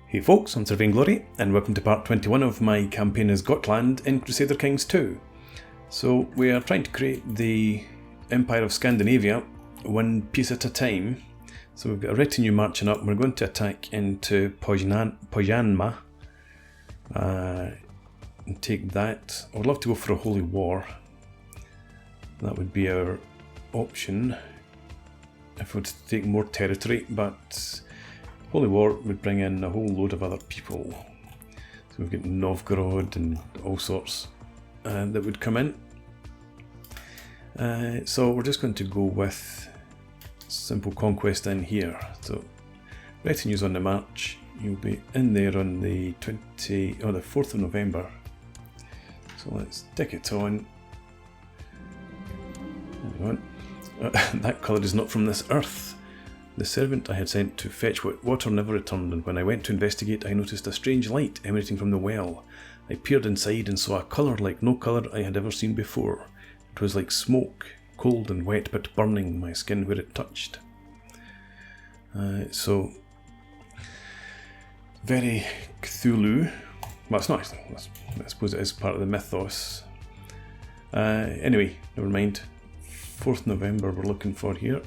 Hey folks, I'm Sir Vainglory, and welcome to part 21 of my campaign as Gotland in Crusader Kings 2. So we are trying to create the Empire of Scandinavia, one piece at a time. So we've got a retinue marching up, we're going to attack into Pojanma and take that. I would love to go for a holy war. That would be our option if we were to take more territory, but holy war would bring in a whole load of other people. So we've got Novgorod and all sorts that would come in. So we're just going to go with simple conquest in here. So retinues on the march. You'll be in there on the 4th of November. So let's stick it on. Hang on. That colour is not from this earth. The servant I had sent to fetch water never returned, and when I went to investigate I noticed a strange light emanating from the well. I peered inside and saw a colour like no colour I had ever seen before. It was like smoke, cold and wet but burning my skin where it touched. So, very Cthulhu. Well, it's not, I suppose it is part of the mythos. Anyway, never mind. 4th November we're looking for here.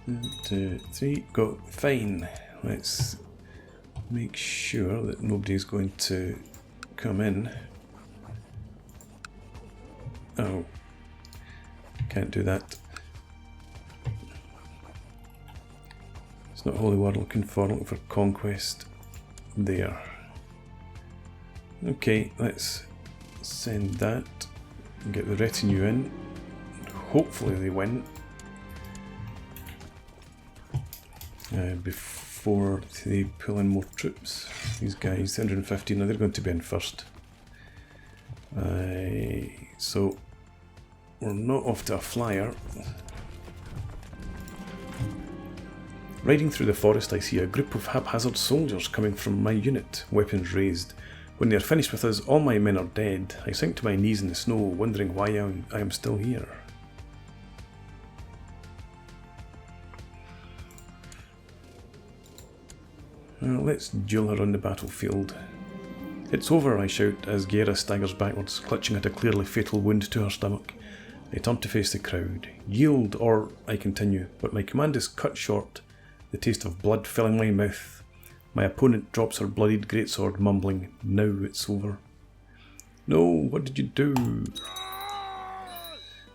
1, 2, 3, go. Fine. Let's make sure that nobody's going to come in. Oh, can't do that. It's not holy war looking for conquest. There. Okay, let's send that and get the retinue in. Hopefully they win. Before they pull in more troops. These guys, 115, now they're going to be in first. So we're not off to a flyer. Riding through the forest I see a group of haphazard soldiers coming from my unit, weapons raised. When they are finished with us, all my men are dead. I sink to my knees in the snow, wondering why I am still here. Let's duel her on the battlefield. It's over, I shout as Gera staggers backwards, clutching at a clearly fatal wound to her stomach. I turn to face the crowd. Yield, or I continue, but my command is cut short, the taste of blood filling my mouth. My opponent drops her bloodied greatsword, mumbling, "Now it's over." No, what did you do?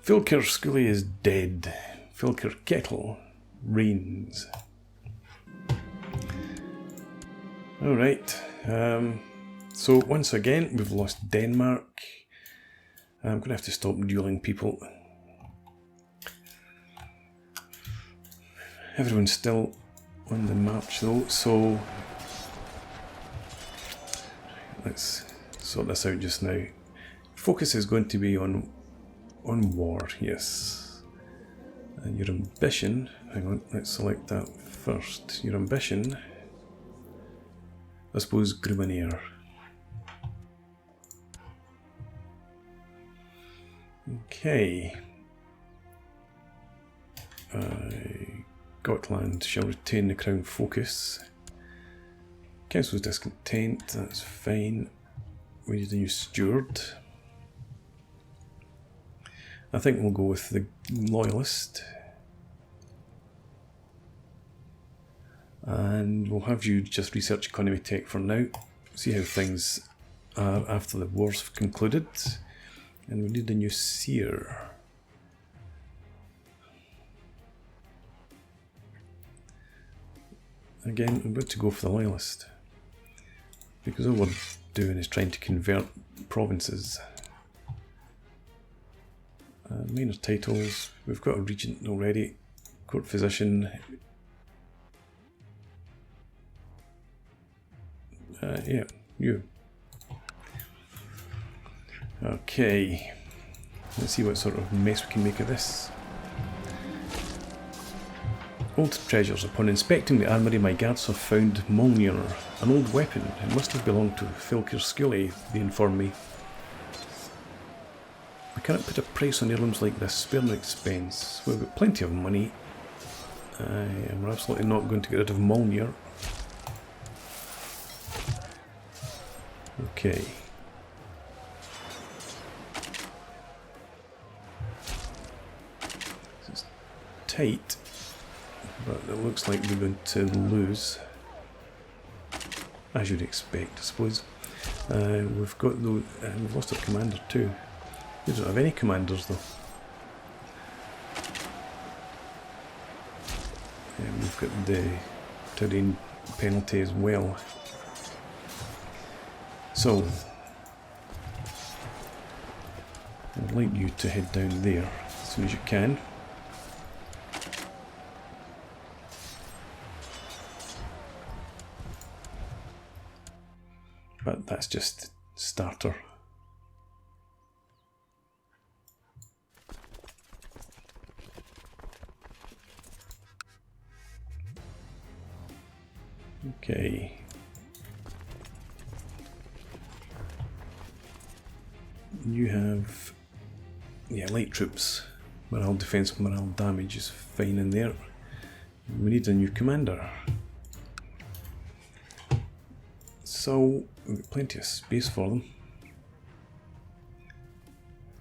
Fylkir Skuli is dead. Fylkir Kettle reigns. Alright, so once again we've lost Denmark. I'm going to have to stop dueling people. Everyone's still on the march though, so let's sort this out just now. Focus is going to be on war, yes. And your ambition, hang on, let's select that first. Your ambition, I suppose, Grumanir. Okay. Gotland shall retain the crown focus. Council's discontent, that's fine. We need a new steward. I think we'll go with the loyalist. And we'll have you just research economy tech for now. See how things are after the wars have concluded. And we need a new seer. Again, I'm about to go for the loyalist. Because all we're doing is trying to convert provinces. Minor titles, we've got a regent already. Court physician. Yeah, you. Okay, let's see what sort of mess we can make of this. Old treasures. Upon inspecting the armoury, my guards have found Molnir, an old weapon. It must have belonged to Fylkir Skuli, they inform me. I cannot put a price on heirlooms like this, spare no expense. We've got plenty of money. And we're absolutely not going to get rid of Molnir. Okay. It's tight, but it looks like we're going to lose, as you'd expect, I suppose. We've got the we've lost our commander too. We don't have any commanders though. And we've got the terrain penalty as well. So I'd like you to head down there as soon as you can. But that's just starter. Okay. You have, yeah, light troops. Morale defense, morale damage is fine in there. We need a new commander. So we've got plenty of space for them.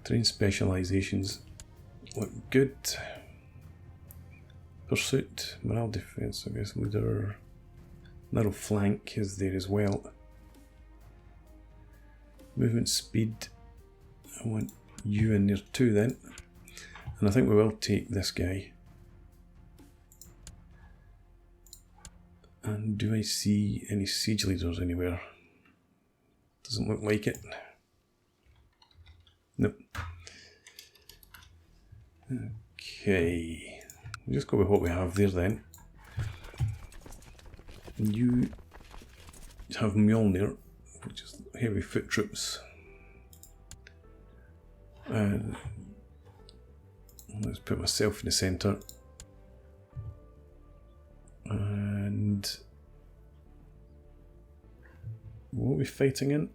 Terrain specializations look good. Pursuit, morale defense, I guess leader. Narrow flank is there as well. Movement speed, I want you in there too then. And I think we will take this guy. And do I see any siege leaders anywhere? Doesn't look like it. Nope. Okay. We'll just go with what we have there then. You have Mjolnir, which is heavy foot troops. And let's put myself in the centre. And what are we fighting in?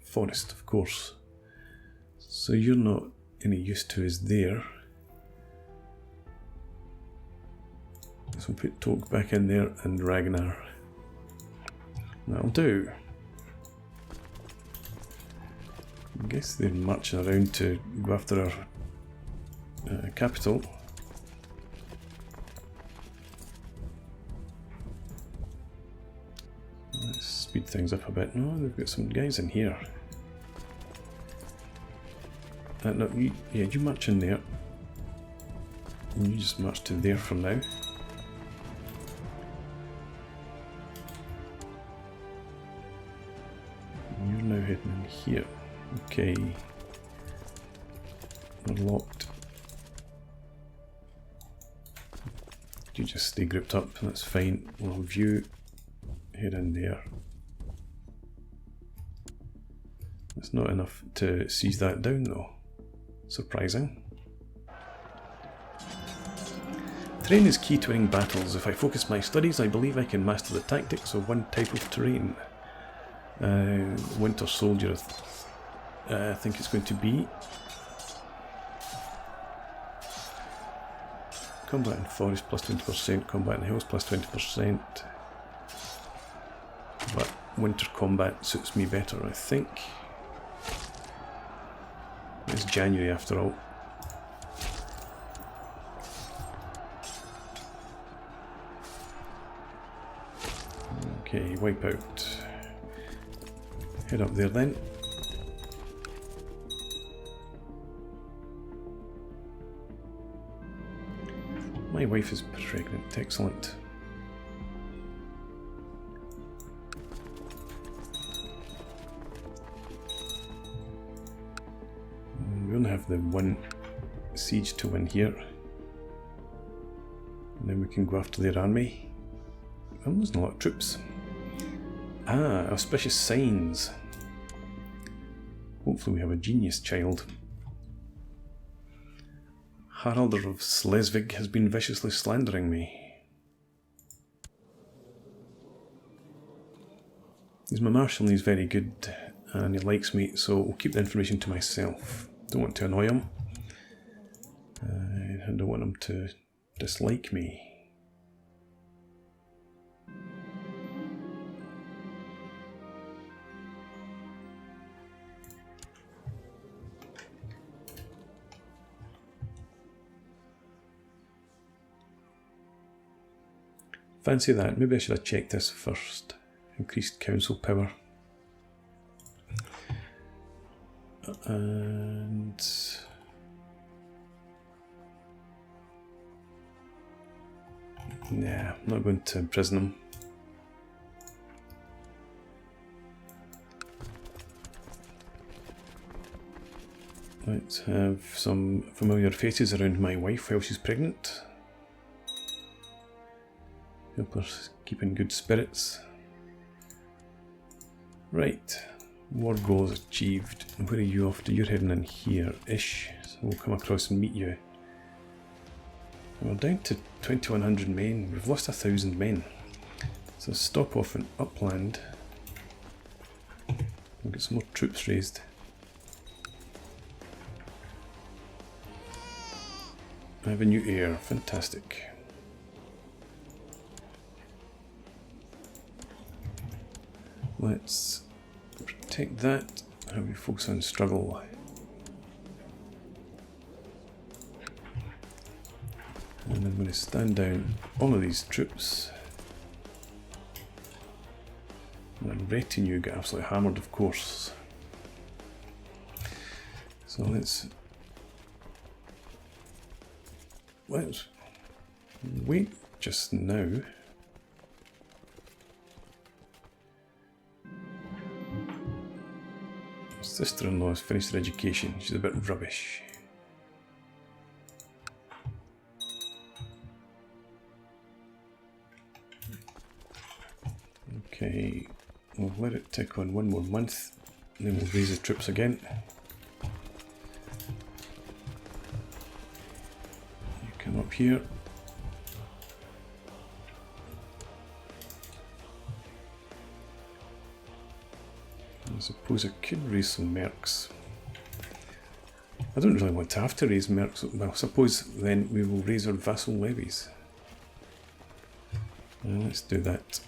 Forest, of course. So you're not any use to us there. So we'll put Tok back in there and Ragnar. That'll do. I guess they're marching around to go after our capital. Let's speed things up a bit. No, they've got some guys in here. No, you march in there. And you just march to there for now. You're now heading in here. Okay. We're locked. You just stay grouped up, that's fine. We'll have you head in there. That's not enough to seize that down though. Surprising. Terrain is key to winning battles. If I focus my studies, I believe I can master the tactics of one type of terrain. Winter Soldier, I think it's going to be. Combat in forest plus 20%, combat in hills plus 20%. But winter combat suits me better, I think. It's January after all. Okay, wipe out. Head up there then. My wife is pregnant, excellent. We only have the one siege to win here. And then we can go after their army. I'm losing a lot of troops. Ah, auspicious signs. Hopefully we have a genius child. Haralder of Slesvig has been viciously slandering me. He's my marshal and he's very good and he likes me, so I'll keep the information to myself. Don't want to annoy him. I don't want him to dislike me. Fancy that. Maybe I should have checked this first. Increased council power. And nah, I'm not going to imprison him. Let's have some familiar faces around my wife while she's pregnant. Help her keep in good spirits. Right, war goals achieved. Where are you off to? You're heading in here-ish, so we'll come across and meet you. We're down to 2100 men. We've lost 1000 men. So stop off in upland. We'll get some more troops raised. I have a new heir. Fantastic. Let's protect that. How we focus on struggle. And I'm going to stand down all of these troops. And retinue get absolutely hammered, of course. So let's wait just now. Sister-in-law has finished her education. She's a bit rubbish. Okay, we'll let it tick on one more month, and then we'll raise the troops again. You come up here. I suppose I could raise some mercs. I don't really want to have to raise mercs. Well, I suppose then we will raise our vassal levies. Let's do that.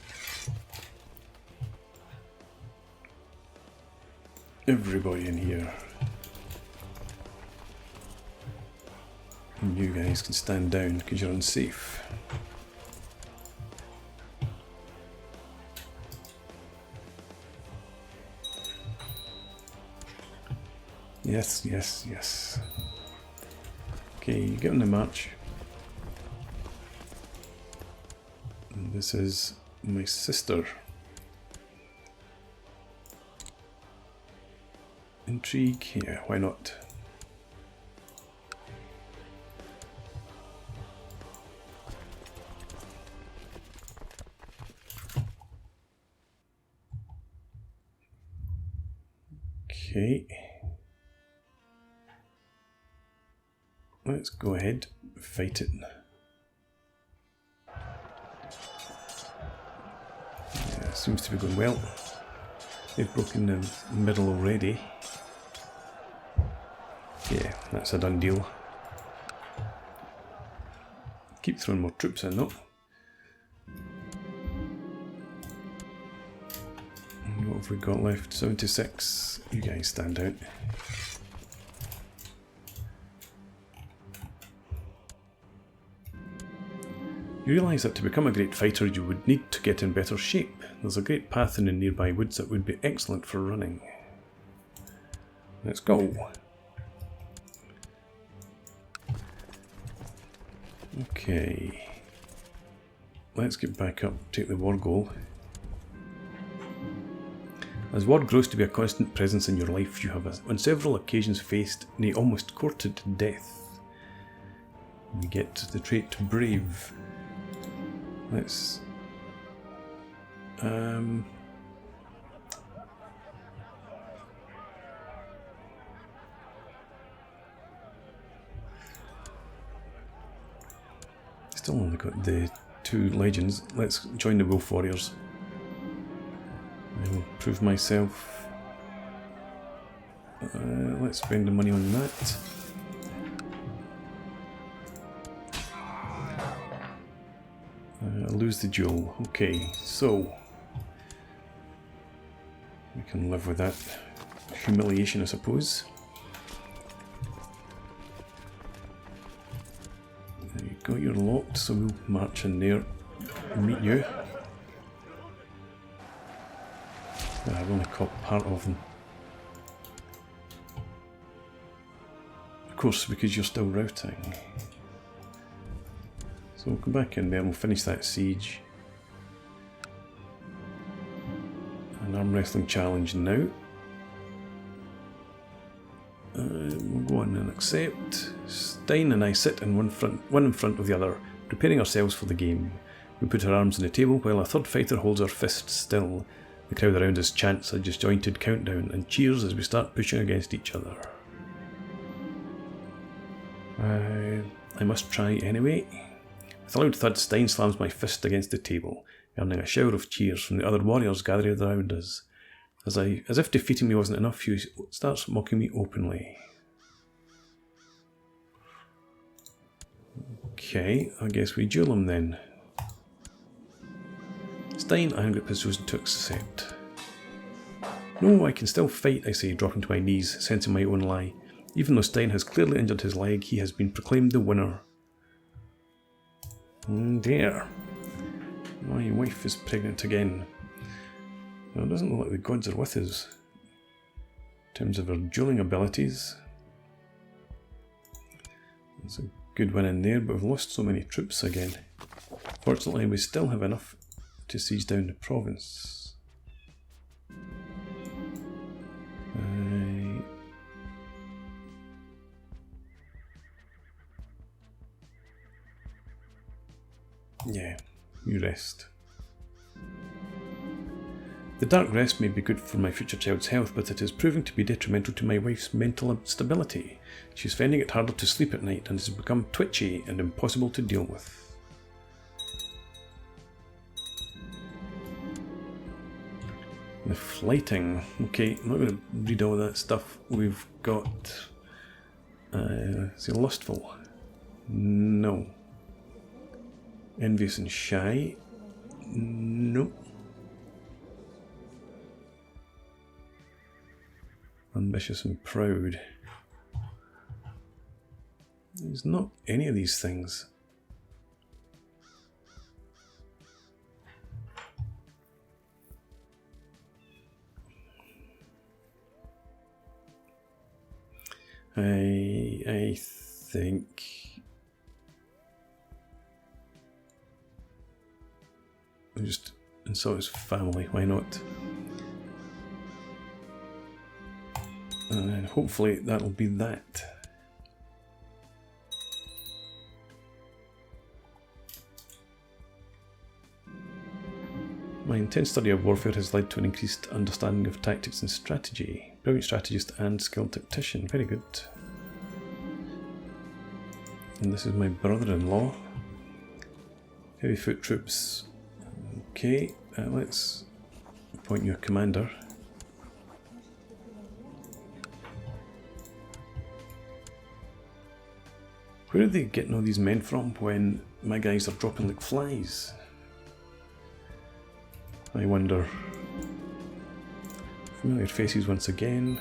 Everybody in here. And you guys can stand down because you're unsafe. Yes, yes, yes. Okay, get on the march. And this is my sister. Intrigue? Yeah, why not? Okay. Let's go ahead, fight it. Yeah, seems to be going well. They've broken the middle already. Yeah, that's a done deal. Keep throwing more troops in though. And what have we got left? 76. You guys stand out. You realise that to become a great fighter you would need to get in better shape. There's a great path in the nearby woods that would be excellent for running. Let's go. Okay. Let's get back up, take the war goal. As war grows to be a constant presence in your life, you have on several occasions faced, nay almost courted death. You get the trait brave. Let's still only got the 2 legends. Let's join the Wolf Warriors. I will prove myself. Let's spend the money on that. Lose the duel. Okay, so we can live with that humiliation, I suppose. There you go, you're locked, so we'll march in there and meet you. I've only caught part of them. Of course, because you're still routing. So we'll come back in there and we'll finish that siege. An arm wrestling challenge now. We'll go on and accept. Stein and I sit in one in front of the other, preparing ourselves for the game. We put our arms on the table while a third fighter holds our fists still. The crowd around us chants a disjointed countdown and cheers as we start pushing against each other. I must try anyway. With a loud thud, Stein slams my fist against the table, earning a shower of cheers from the other warriors gathered around us. As if defeating me wasn't enough, he starts mocking me openly. Okay, I guess we duel him then. Stein, Iron Grip has chosen to accept. No, I can still fight, I say, dropping to my knees, sensing my own lie. Even though Stein has clearly injured his leg, he has been proclaimed the winner. There. My wife is pregnant again. Well, it doesn't look like the gods are with us in terms of our dueling abilities. There's a good win in there, but we've lost so many troops again. Fortunately, we still have enough to siege down the province. Yeah, you rest. The dark rest may be good for my future child's health, but it is proving to be detrimental to my wife's mental stability. She's finding it harder to sleep at night and has become twitchy and impossible to deal with. The flighting. Okay, I'm not going to read all that stuff. We've got... is he lustful? No. Envious and shy? Nope. Ambitious and proud? There's not any of these things. I think I'll just insult his family, why not? And hopefully that'll be that. My intense study of warfare has led to an increased understanding of tactics and strategy. Brilliant strategist and skilled tactician. Very good. And this is my brother-in-law. Heavy foot troops. Okay, let's appoint you a commander. Where are they getting all these men from when my guys are dropping like flies? I wonder. Familiar faces once again.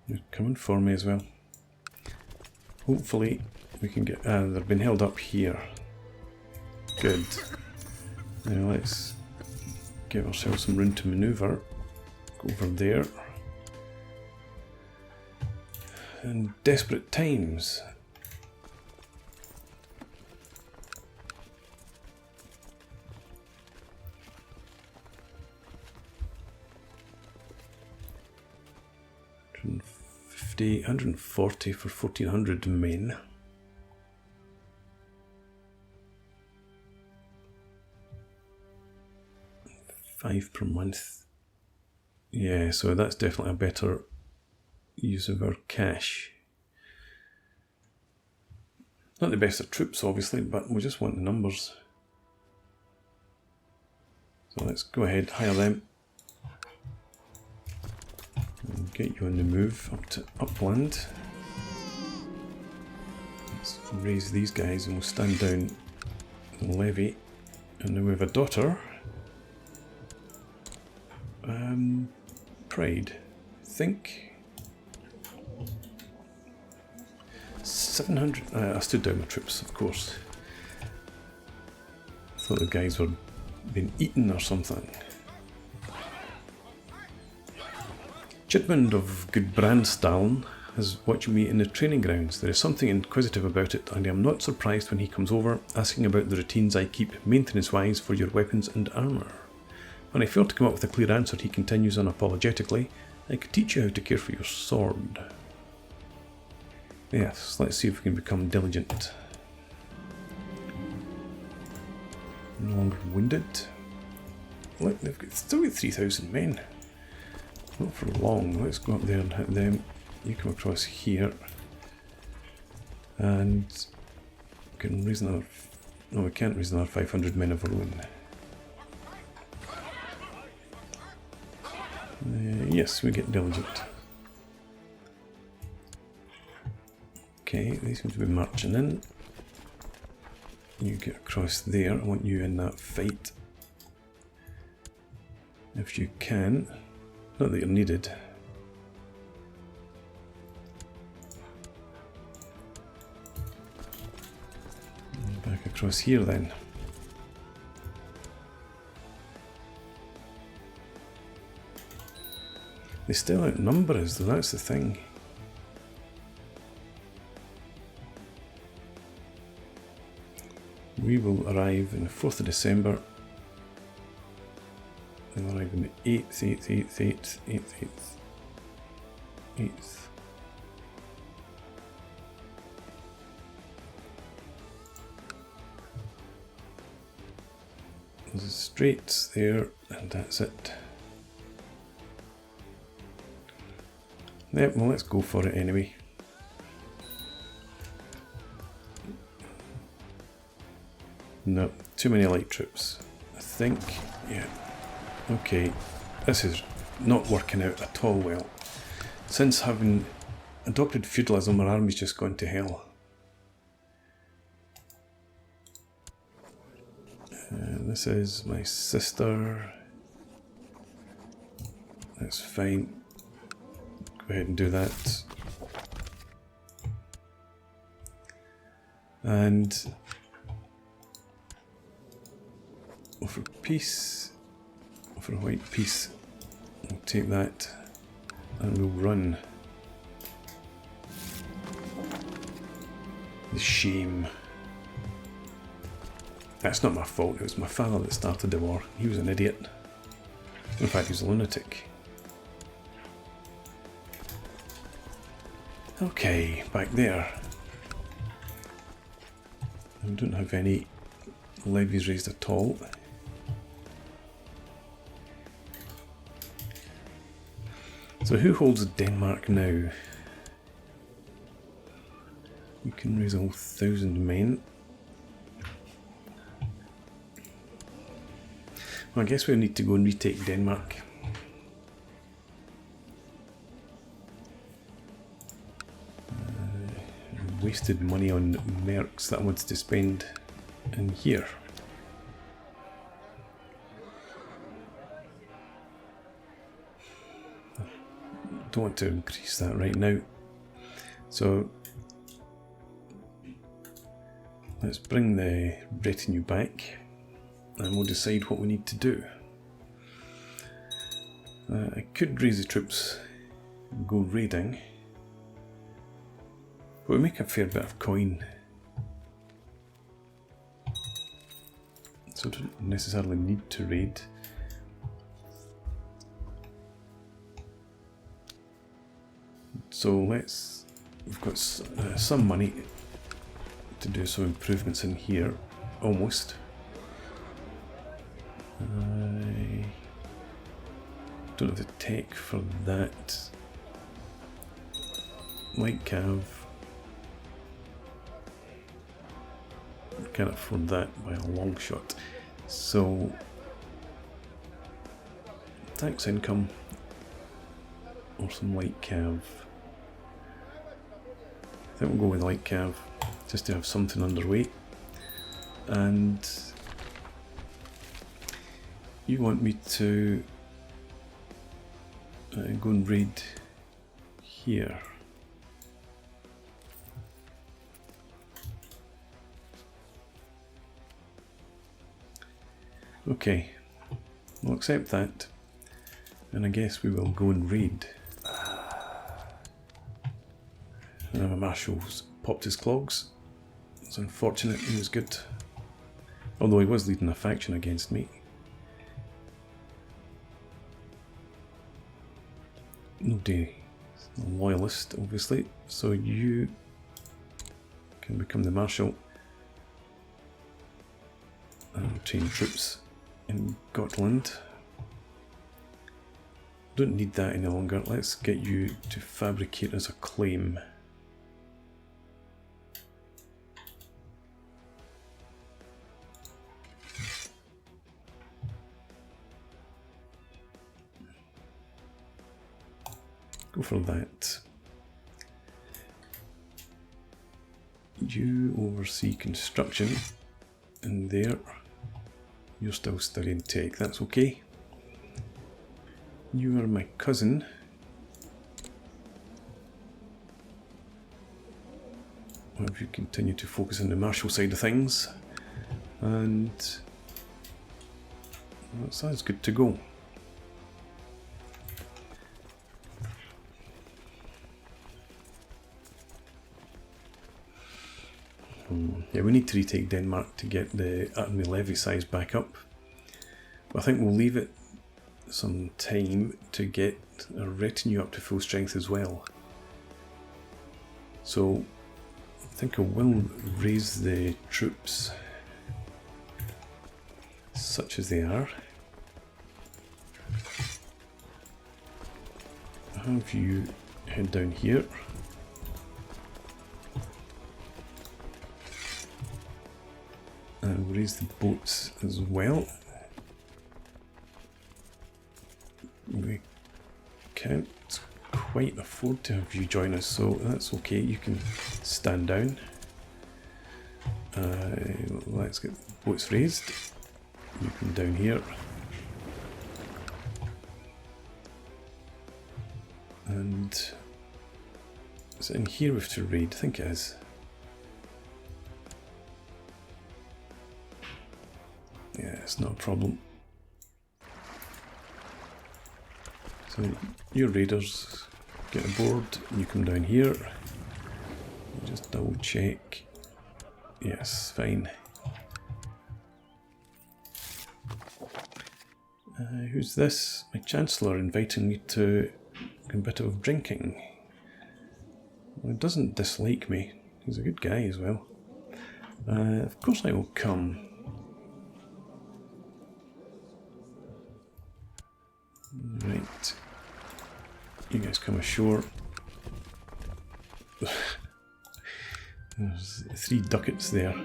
They're coming for me as well. Hopefully we can get... they've been held up here. Good. Now let's give ourselves some room to manoeuvre. Go over there. In desperate times. $140 for 1,400 men. $5 per month. Yeah, so that's definitely a better use of our cash. Not the best of troops, obviously, but we just want the numbers. So let's go ahead, hire them. Get you on the move up to upland. Let's raise these guys and we'll stand down the levy. And then we have a daughter. Pride, I think. 700. I stood down my troops, of course. I thought the guys were being eaten or something. Chiefdom of Gotland is watching me in the training grounds. There is something inquisitive about it, and I am not surprised when he comes over, asking about the routines I keep maintenance-wise for your weapons and armour. When I fail to come up with a clear answer, he continues unapologetically, I could teach you how to care for your sword. Yes, let's see if we can become diligent. No longer wounded. Look, they've still got 3,000 men. Not for long. Let's go up there and hit them. You come across here. And we can raise another... No, we can't raise another 500 men of our own. Yes, we get diligent. Okay, they seem to be marching in. You get across there. I want you in that fight. If you can. Not that you're needed. Back across here then. They still outnumber us though, that's the thing. We will arrive on the 4th of December. They'll arrive on the 8th. There's a straits there, and that's it. Yep, well, let's go for it anyway. No, too many light troops. I think, yeah. Okay, this is not working out at all well. Since having adopted feudalism, our army's just gone to hell. This is my sister. That's fine. Go ahead and do that. And offer peace. Offer a white peace. We'll take that and we'll run. The shame. That's not my fault, it was my father that started the war. He was an idiot. In fact, he was a lunatic. Okay, back there. I don't have any levies raised at all. So who holds Denmark now? We can raise a whole 1,000 men. Well, I guess we'll need to go and retake Denmark. Wasted money on mercs that I wanted to spend in here. Don't want to increase that right now. So let's bring the retinue back and we'll decide what we need to do. I could raise the troops and go raiding. But we make a fair bit of coin. So I don't necessarily need to raid. So we've got some money to do some improvements in here, almost. I don't have the tech for that. Light cav. Can't afford that by a long shot. So tax income. or some light cav? I think we'll go with light cav, just to have something underway. And you want me to go and raid here. Okay, we'll accept that, and I guess we will go and raid. And my marshal's popped his clogs. It's unfortunate, he was good. Although he was leading a faction against me. Nobody is a loyalist, obviously, so you can become the marshal and train troops in Gotland. Don't need that any longer. Let's get you to fabricate as a claim. Go for that. You oversee construction in there. You're still studying tech, that's okay. You are my cousin. Well, if you continue to focus on the martial side of things, and that sounds good to go. Yeah, we need to retake Denmark to get the army levy size back up. But I think we'll leave it some time to get a retinue up to full strength as well. So I think I will raise the troops such as they are. Have you head down here. And raise the boats as well. We can't quite afford to have you join us, so that's okay, you can stand down. Let's get the boats raised. You come down here. And is it in here we have to raid? I think it is. Yeah, it's not a problem. So your raiders get aboard, and you come down here. Just double check. Yes, fine. Who's this? My Chancellor inviting me to a bit of drinking. Well, he doesn't dislike me. He's a good guy as well. Of course I will come. Right, you guys come ashore. There's 3 ducats there.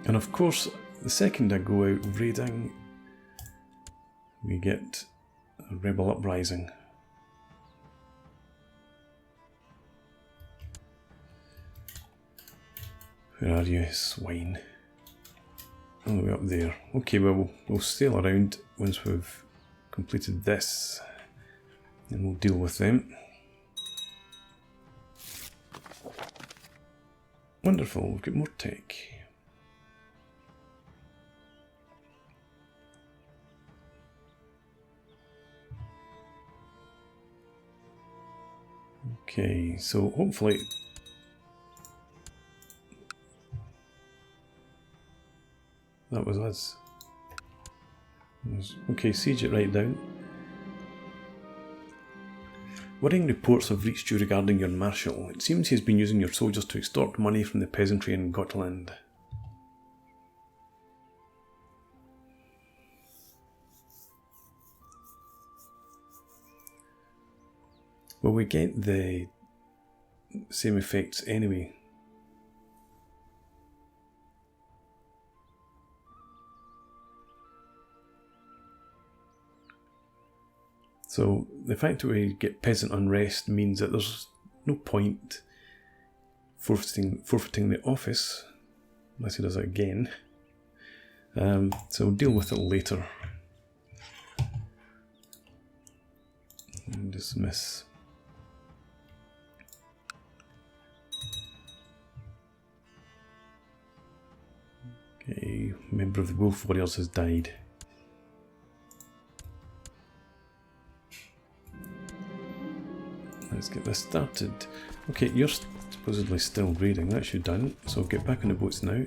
And of course, the second I go out raiding, we get a rebel uprising. Where are you, swine? All the way up there. Okay, well, we'll sail around once we've completed this, and we'll deal with them. Wonderful, we've got more tech. Okay, so hopefully that was us. Okay, siege it right down. Worrying reports have reached you regarding your marshal. It seems he has been using your soldiers to extort money from the peasantry in Gotland. Well, we get the same effects anyway. So the fact that we get peasant unrest means that there's no point forfeiting the office unless he does it again. So we'll deal with it later. And dismiss. Okay, member of the Wolf Warriors has died. Let's get this started. Okay, you're supposedly still raiding, that's you done, so get back on the boats now.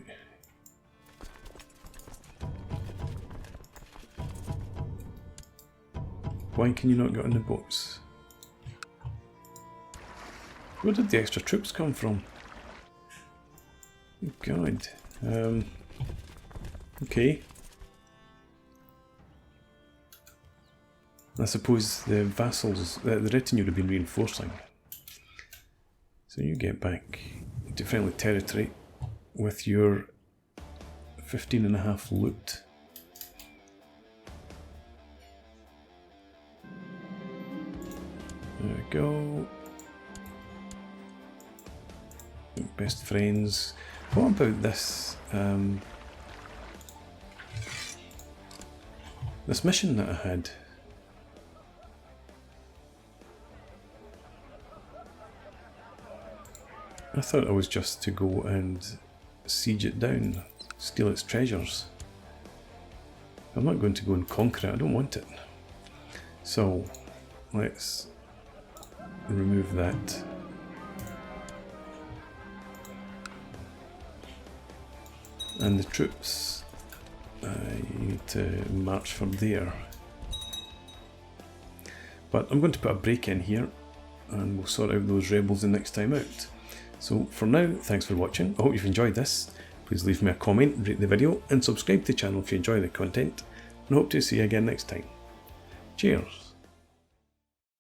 Why can you not get on the boats? Where did the extra troops come from? Oh God. Okay. I suppose the vassals, the retinue would have been reinforcing. So you get back to friendly territory with your 15.5 loot. There we go. Best friends. What about this? This mission that I had. I thought it was just to go and siege it down, steal its treasures. I'm not going to go and conquer it, I don't want it. So, let's remove that. And the troops, you need to march from there. But I'm going to put a break in here and we'll sort out those rebels the next time out. So for now, thanks for watching. I hope you've enjoyed this. Please leave me a comment, rate the video and subscribe to the channel if you enjoy the content. And hope to see you again next time. Cheers!